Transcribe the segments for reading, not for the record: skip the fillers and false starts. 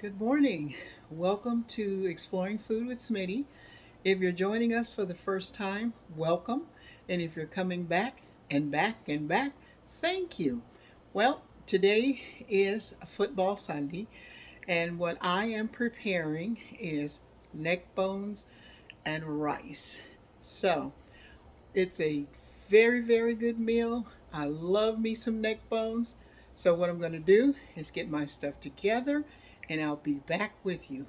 Good morning. Welcome to Exploring Food with Smitty. If you're joining us for the first time, welcome. And if you're coming back and back and back, thank you. Well, today is a football Sunday, and what I am preparing is neck bones and rice. So, it's a very, very good meal. I love me some neck bones. So what I'm going to do is get my stuff together and I'll be back with you.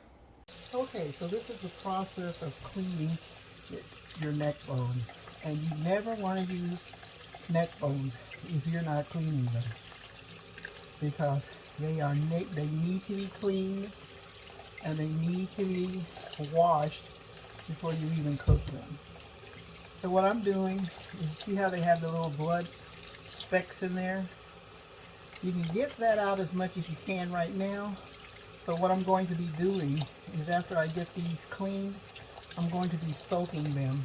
Okay, so this is the process of cleaning your neck bones. And you never want to use neck bones if you're not cleaning them, because they need to be cleaned and they need to be washed before you even cook them. So what I'm doing is, see how they have the little blood specks in there? You can get that out as much as you can right now, but what I'm going to be doing is, after I get these cleaned, I'm going to be soaking them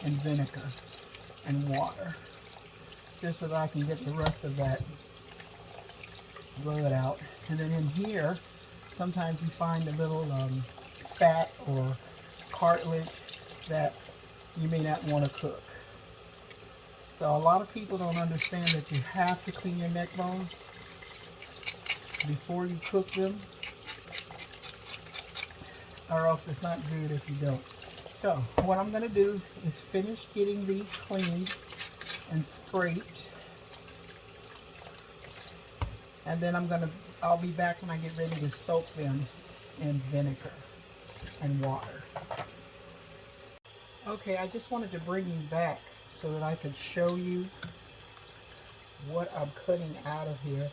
in vinegar and water, just so that I can get the rest of that blood out. And then in here, sometimes you find a little fat or cartilage that you may not want to cook. So a lot of people don't understand that you have to clean your neck bones before you cook them, or else it's not good if you don't. So what I'm going to do is finish getting these cleaned and scraped, and then I'll be back when I get ready to soak them in vinegar and water. Okay, I just wanted to bring you back so that I could show you what I'm cutting out of here,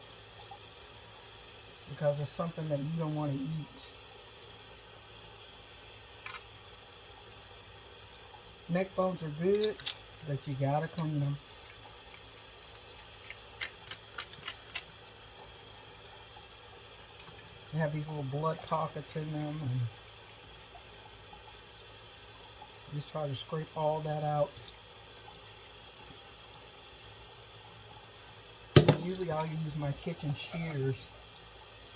because it's something that you don't want to eat. Neck bones are good, but you gotta clean them. They have these little blood pockets in them, and just try to scrape all that out. Usually I'll use my kitchen shears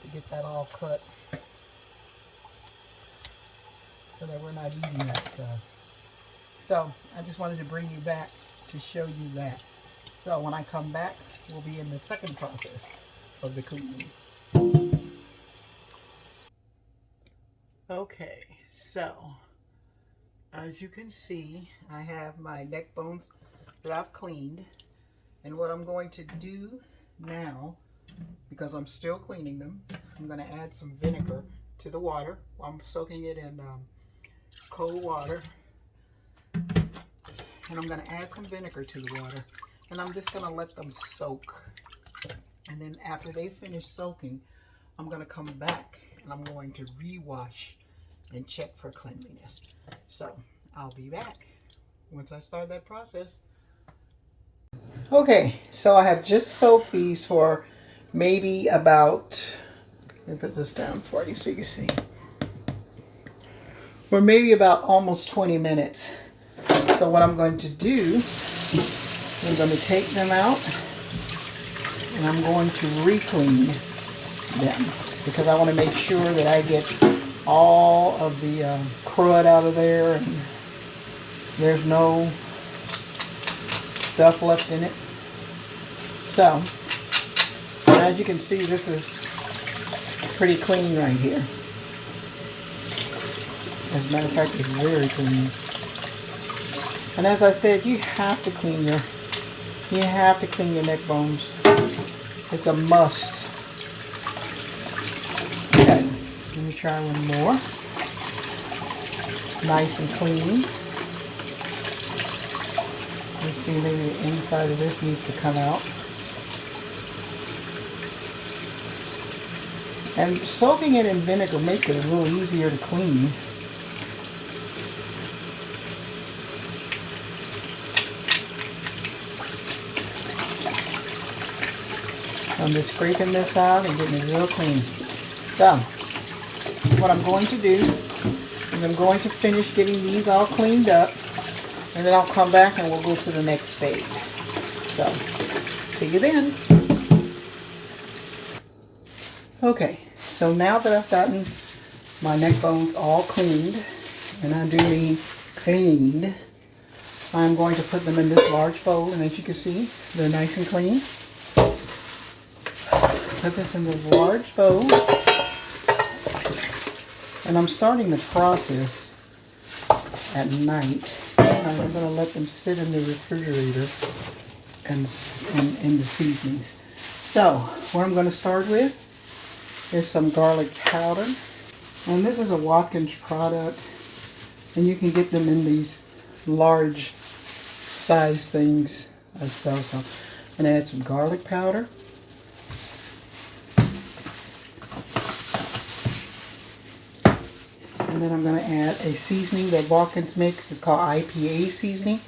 to get that all cut, so that we're not eating that stuff. So I just wanted to bring you back to show you that. So when I come back, we'll be in the second process of the cleaning. Okay, so as you can see, I have my neck bones that I've cleaned. And what I'm going to do now, because I'm still cleaning them, I'm going to add some vinegar to the water. I'm soaking it in cold water. And I'm going to add some vinegar to the water. And I'm just going to let them soak. And then after they finish soaking, I'm going to come back and I'm going to rewash and check for cleanliness. So I'll be back once I start that process. Okay, so I have just soaked these for maybe about, let me put this down for you so you can see, for maybe about almost 20 minutes. So what I'm going to do, I'm going to take them out and I'm going to re-clean them, because I want to make sure that I get all of the crud out of there and there's no stuff left in it. So as you can see, this is pretty clean right here. As a matter of fact, it's very clean. And as I said, you have to clean your neck bones. It's a must. Okay, let me try one more. Nice and clean. Let's see, maybe the inside of this needs to come out. And soaking it in vinegar makes it a little easier to clean. I'm just scraping this out and getting it real clean. So, what I'm going to do is I'm going to finish getting these all cleaned up, and then I'll come back and we'll go to the next phase. So, see you then. Okay, So now that I've gotten my neck bones all cleaned, and I do mean cleaned, I'm going to put them in this large bowl, and as you can see, they're nice and clean. Put this in this large bowl, and I'm starting the process at night. I'm going to let them sit in the refrigerator and in the seasonings. So, what I'm going to start with is some garlic powder. And this is a Watkins product. And you can get them in these large size things as well. So, I'm going to add some garlic powder. And then I'm going to add a seasoning that Watkins makes. It's called IPA seasoning.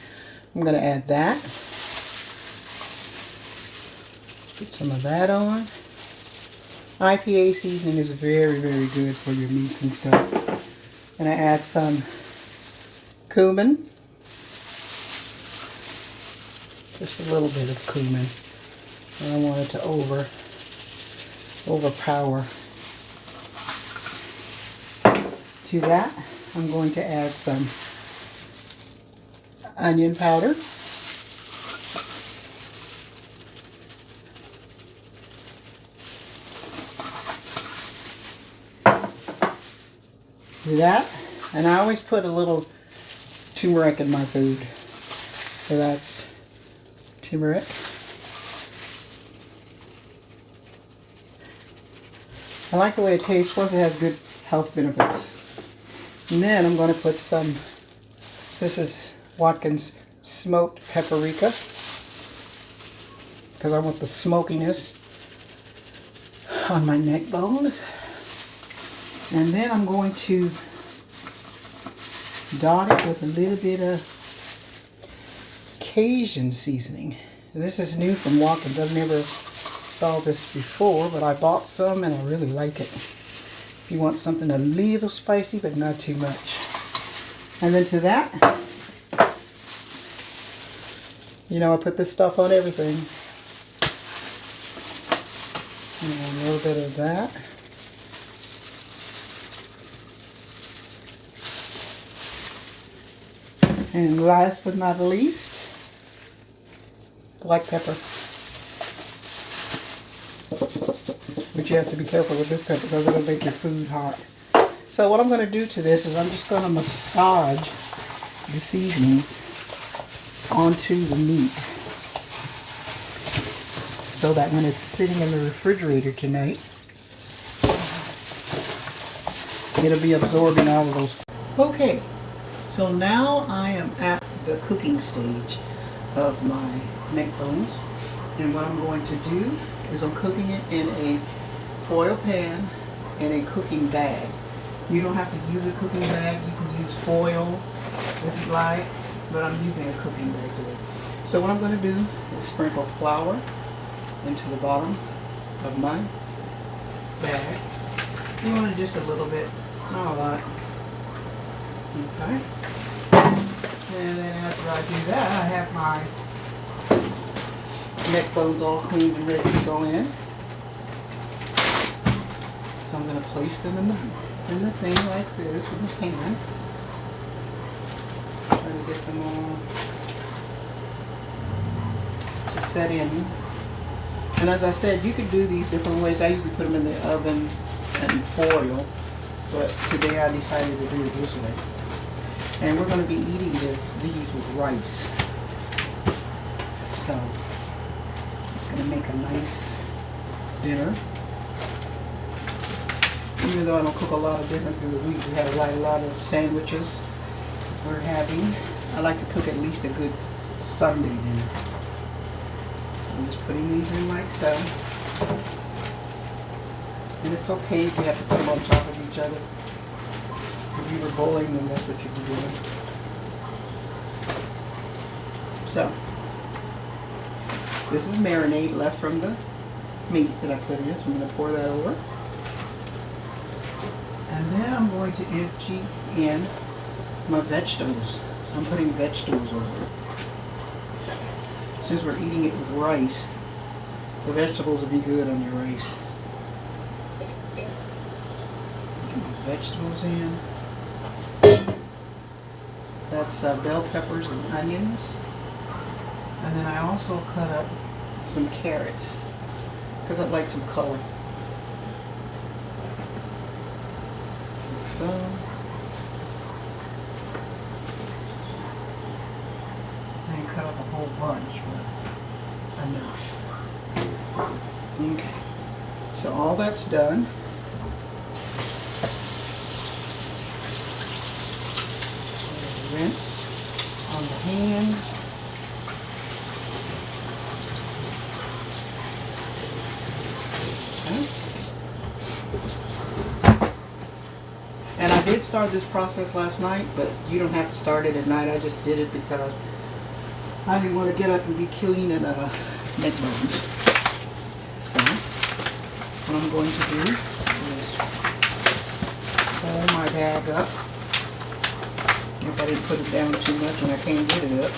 I'm going to add that. Put some of that on. IPA seasoning is very, very good for your meats and stuff. And I add some cumin. Just a little bit of cumin. I don't want it to overpower. To that, I'm going to add some onion powder. Do that, and I always put a little turmeric in my food. So that's turmeric. I like the way it tastes, plus it has good health benefits. And then I'm going to put some, this is Watkins smoked paprika, because I want the smokiness on my neck bones. And then I'm going to dot it with a little bit of Cajun seasoning. This is new from Watkins. I've never saw this before, but I bought some and I really like it. If you want something a little spicy, but not too much. And then to that, you know, I put this stuff on everything. And a little bit of that. And last but not least, black pepper. But you have to be careful with this pepper because it'll make your food hot. So what I'm going to do to this is I'm just going to massage the seasonings onto the meat so that when it's sitting in the refrigerator tonight, it'll be absorbing all of those. Okay, so now I am at the cooking stage of my neck bones, and what I'm going to do is I'm cooking it in a foil pan and a cooking bag. You don't have to use a cooking bag. You can use foil if you like, but I'm using a cooking bag today. So what I'm going to do is sprinkle flour into the bottom of my bag. You want it just a little bit, not a lot. Okay. And then after I do that, I have my neck bones all cleaned and ready to go in. So I'm going to place them in the thing like this with the pan. Try to get them all to set in. And as I said, you could do these different ways. I usually put them in the oven and foil, but today I decided to do it this way. And we're going to be eating these with rice. So it's going to make a nice dinner. Even though I don't cook a lot of dinner through the week, we have a lot of sandwiches we're having. I like to cook at least a good Sunday dinner. I'm just putting these in like so. And it's okay if you have to put them on top of each other. If you were bowling, then that's what you'd be doing. So, this is marinade left from the meat that I put in. So I'm going to pour that over. And then I'm going to empty in my vegetables. I'm putting vegetables over. Since we're eating it with rice, the vegetables will be good on your rice. Vegetables in. That's bell peppers and onions. And then I also cut up some carrots because I'd like some color. Like so. I didn't cut up a whole bunch, but enough. Okay. So all that's done. Rinse on the hands. And I did start this process last night, but you don't have to start it at night. I just did it because I didn't want to get up and be cleaning neck bones. So what I'm going to do is pull my bag up. If I didn't put it down too much and I can't get it up.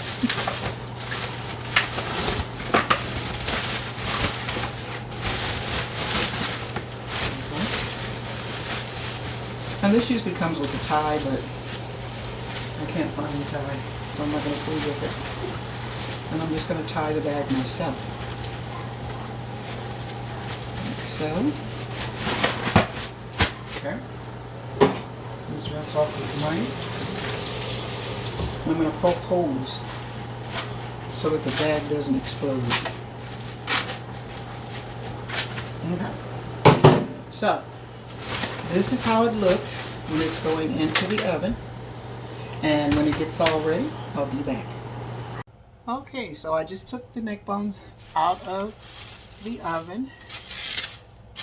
And this usually comes with a tie, but I can't find the tie, so I'm not going to fool with it. And I'm just going to tie the bag myself. Like so. Okay. Just rinse off with mine. I'm going to poke holes so that the bag doesn't explode. Okay. So, this is how it looks when it's going into the oven. And when it gets all ready, I'll be back. Okay, so I just took the neck bones out of the oven.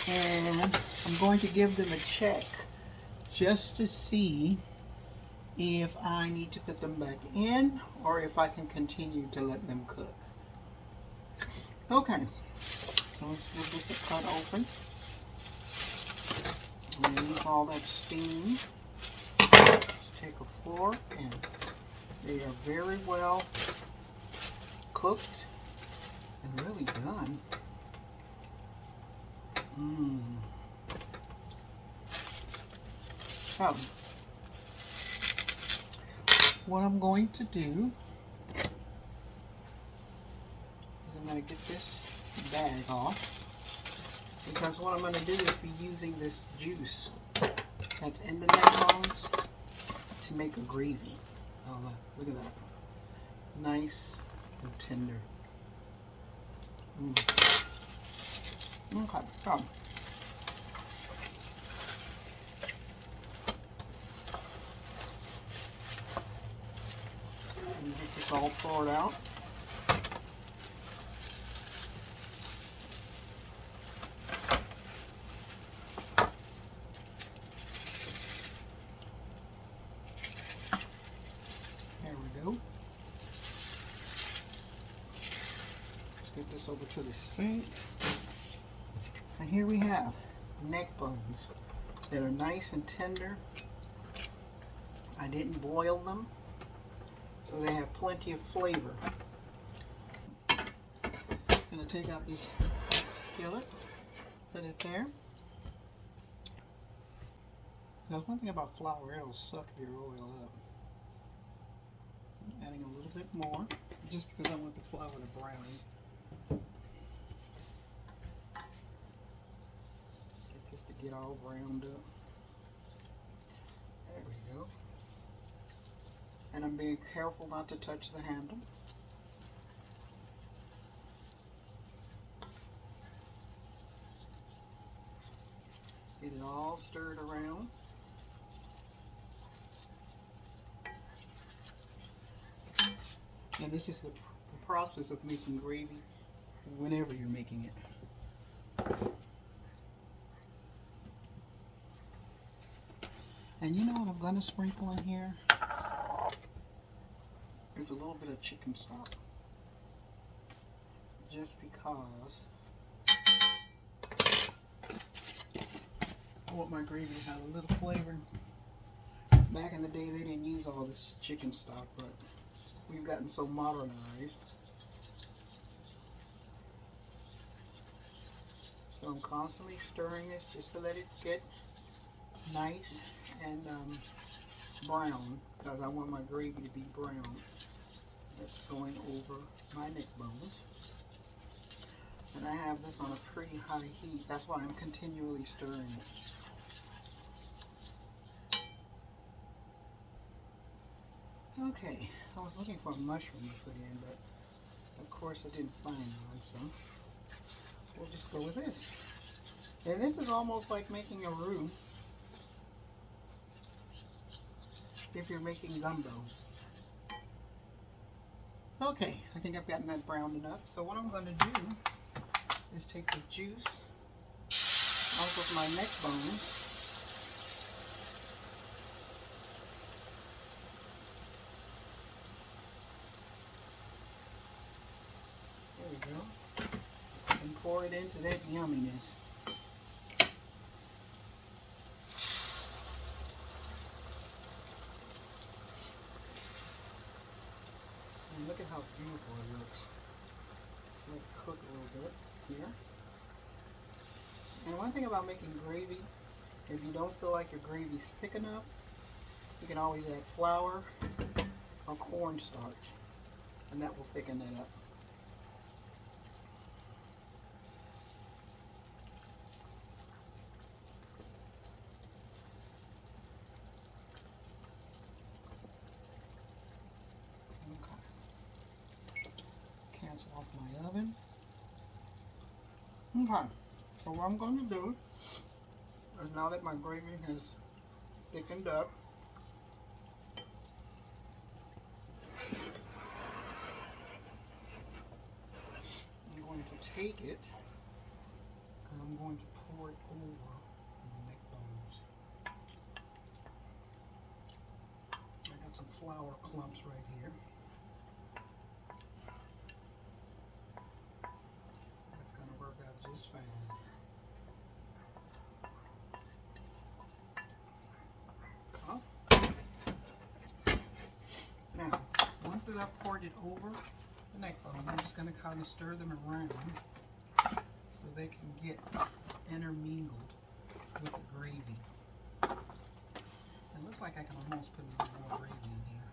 And I'm going to give them a check just to see if I need to put them back in or if I can continue to let them cook. Okay, so let's give this a cut open. Remove all that steam. Just take a fork, and they are very well cooked and really done. So, what I'm going to do is I'm going to get this bag off, because what I'm going to do is be using this juice that's in the neck bones to make a gravy. Oh, look at that. Nice and tender. Okay, so get this all poured out. There we go. Let's get this over to the sink. And here we have neck bones that are nice and tender. I didn't boil them, so they have plenty of flavor. Just going to take out this skillet, put it there. Now, one thing about flour, it'll suck your oil up. I'm adding a little bit more, just because I want the flour to brown. Get this to get all browned up. There we go. And I'm being careful not to touch the handle. Get it all stirred around. And this is the process of making gravy whenever you're making it. And you know what I'm going to sprinkle in here? There's a little bit of chicken stock. Just because I want my gravy to have a little flavor. Back in the day, they didn't use all this chicken stock, but we've gotten so modernized. So I'm constantly stirring this just to let it get nice and brown, because I want my gravy to be brown. That's going over my neck bones. And I have this on a pretty high heat. That's why I'm continually stirring it. Okay, I was looking for a mushroom to put in, but of course I didn't find one, so we'll just go with this. And this is almost like making a roux if you're making gumbo. Okay, I think I've gotten that browned enough. So what I'm going to do is take the juice off of my neck bones. There we go. And pour it into that yumminess. And look at how beautiful it looks. Let it cook a little bit here. And one thing about making gravy, if you don't feel like your gravy's thick enough, you can always add flour or cornstarch, and that will thicken that up. Cancel off my oven. Okay, so what I'm going to do is, now that my gravy has thickened up, I'm going to take it and I'm going to pour it over my neck bones. I got some flour clumps right here. That's going to work out just fine. Now, once that I've poured it over the neck bone, I'm just going to kind of stir them around so they can get intermingled with the gravy. It looks like I can almost put a little more gravy in here.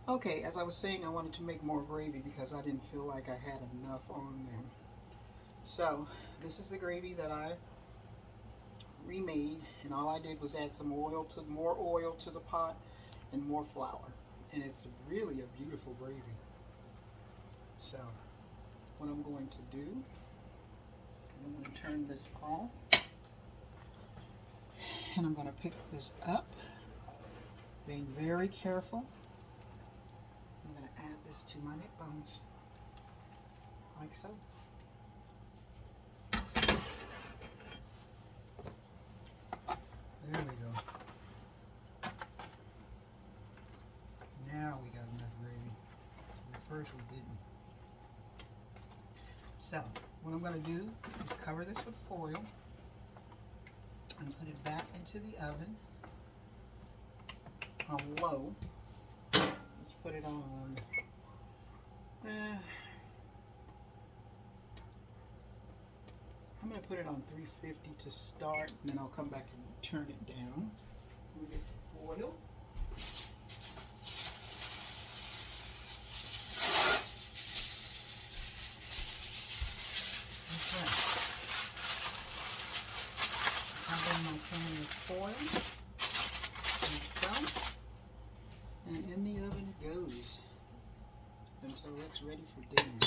Okay, as I was saying, I wanted to make more gravy because I didn't feel like I had enough on there. So, this is the gravy that I remade, and all I did was add some more oil to the pot and more flour, and it's really a beautiful gravy. So what I'm going to do, I'm going to turn this off, and I'm going to pick this up, being very careful. I'm going to add this to my neck bones like so. There we go. Now we got enough gravy. At first we didn't. So, what I'm going to do is cover this with foil and put it back into the oven on low. Let's put it on I'm going to put it on 350 to start, and then I'll come back and turn it down. We get the foil. Okay. Cover my pan with foil, like so, and in the oven it goes until it's ready for dinner.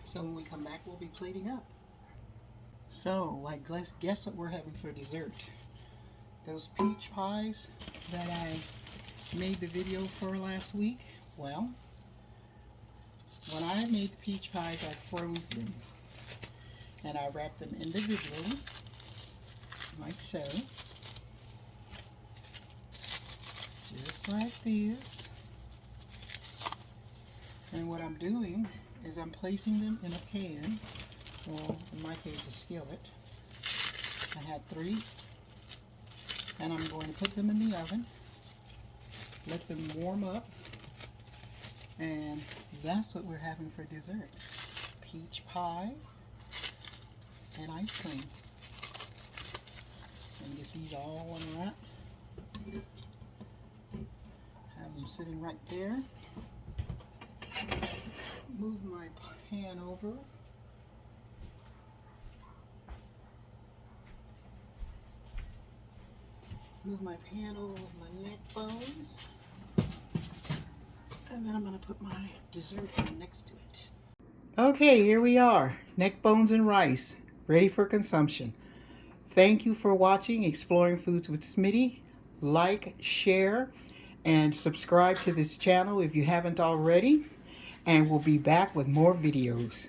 So when we come back, we'll be plating up. So, guess what we're having for dessert? Those peach pies that I made the video for last week? Well, when I made the peach pies, I froze them. And I wrapped them individually, like so. Just like this. And what I'm doing is I'm placing them in a pan, well, in my case a skillet. I had 3 And I'm going to put them in the oven, let them warm up, and that's what we're having for dessert. Peach pie and ice cream. And get these all unwrapped. Have them sitting right there. Move my pan over. Move my pan over with my neck bones. And then I'm going to put my dessert next to it. Okay, here we are. Neck bones and rice, ready for consumption. Thank you for watching Exploring Foods with Smitty. Like, share, and subscribe to this channel if you haven't already. And we'll be back with more videos.